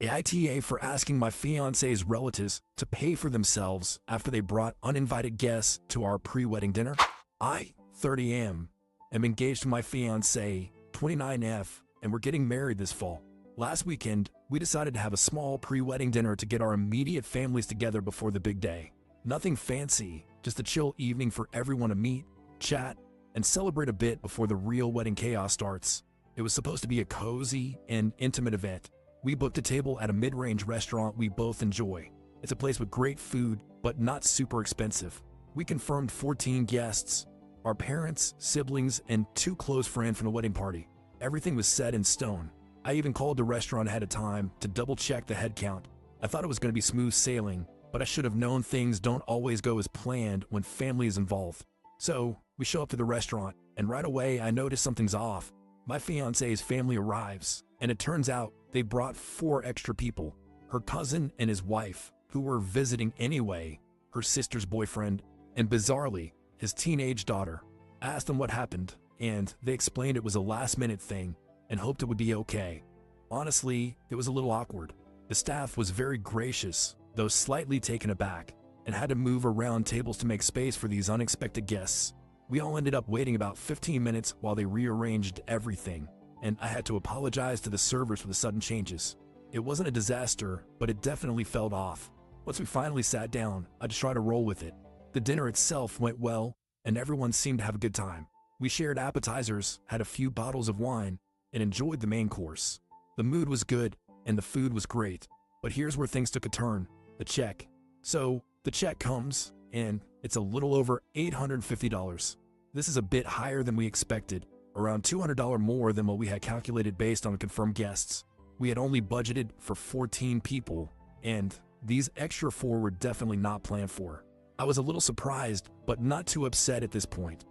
AITA for asking my fiance's relatives to pay for themselves after they brought uninvited guests to our pre-wedding dinner. I, 30 am engaged to my fiancée, 29F, and we're getting married this fall. Last weekend, we decided to have a small pre-wedding dinner to get our immediate families together before the big day. Nothing fancy, just a chill evening for everyone to meet, chat, and celebrate a bit before the real wedding chaos starts. It was supposed to be a cozy and intimate event. We booked a table at a mid-range restaurant we both enjoy. It's a place with great food, but not super expensive. We confirmed 14 guests, our parents, siblings, and 2 close friends from the wedding party. Everything was set in stone. I even called the restaurant ahead of time to double-check the head count. I thought it was going to be smooth sailing, but I should have known things don't always go as planned when family is involved. So, we show up to the restaurant, and right away I notice something's off. My fiance's family arrives, and it turns out they brought 4 extra people. Her cousin and his wife, who were visiting anyway, her sister's boyfriend, and bizarrely, his teenage daughter. I asked them what happened, and they explained it was a last-minute thing and hoped it would be okay. Honestly, it was a little awkward. The staff was very gracious, though slightly taken aback, and had to move around tables to make space for these unexpected guests. We all ended up waiting about 15 minutes while they rearranged everything, and I had to apologize to the servers for the sudden changes. It wasn't a disaster, but it definitely felt off. Once we finally sat down, I just tried to roll with it. The dinner itself went well, and everyone seemed to have a good time. We shared appetizers, had a few bottles of wine, and enjoyed the main course. The mood was good, and the food was great. But here's where things took a turn: the check. So, the check comes, and it's a little over $850. This is a bit higher than we expected, around $200 more than what we had calculated based on confirmed guests. We had only budgeted for 14 people, and these extra 4 were definitely not planned for. I was a little surprised, but not too upset at this point.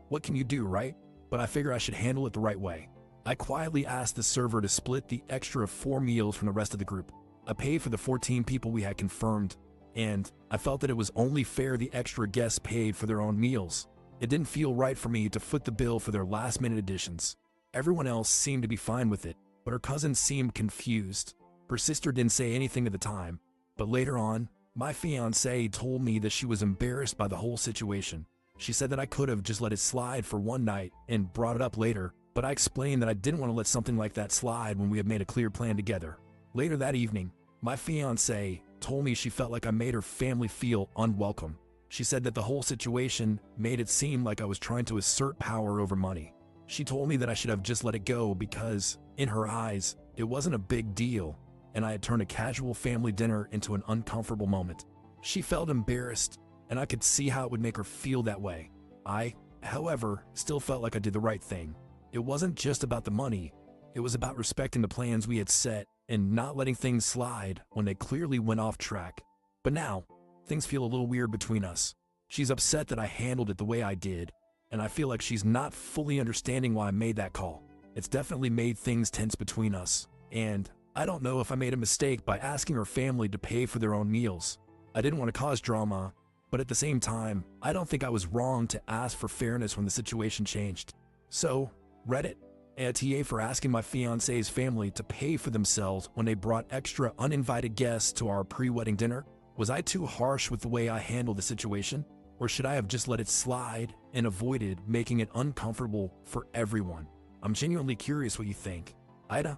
What can you do, right? But I figure I should handle it the right way. I quietly asked the server to split the extra 4 meals from the rest of the group. I paid for the 14 people we had confirmed, and I felt that it was only fair the extra guests paid for their own meals. It didn't feel right for me to foot the bill for their last-minute additions. Everyone else seemed to be fine with it, but her cousin seemed confused. Her sister didn't say anything at the time, but later on, my fiancée told me that she was embarrassed by the whole situation. She said that I could have just let it slide for one night and brought it up later, but I explained that I didn't want to let something like that slide when we had made a clear plan together. Later that evening, my fiancée told me she felt like I made her family feel unwelcome. She said that the whole situation made it seem like I was trying to assert power over money. She told me that I should have just let it go because, in her eyes, it wasn't a big deal, and I had turned a casual family dinner into an uncomfortable moment. She felt embarrassed, and I could see how it would make her feel that way. I, however, still felt like I did the right thing. It wasn't just about the money, it was about respecting the plans we had set and not letting things slide when they clearly went off track. But now, things feel a little weird between us. She's upset that I handled it the way I did, and I feel like she's not fully understanding why I made that call. It's definitely made things tense between us, and I don't know if I made a mistake by asking her family to pay for their own meals. I didn't want to cause drama, but at the same time, I don't think I was wrong to ask for fairness when the situation changed. So, Reddit, AITA for asking my fiancé's family to pay for themselves when they brought extra uninvited guests to our pre-wedding dinner. Was I too harsh with the way I handled the situation? Or should I have just let it slide and avoided making it uncomfortable for everyone? I'm genuinely curious what you think. AITA?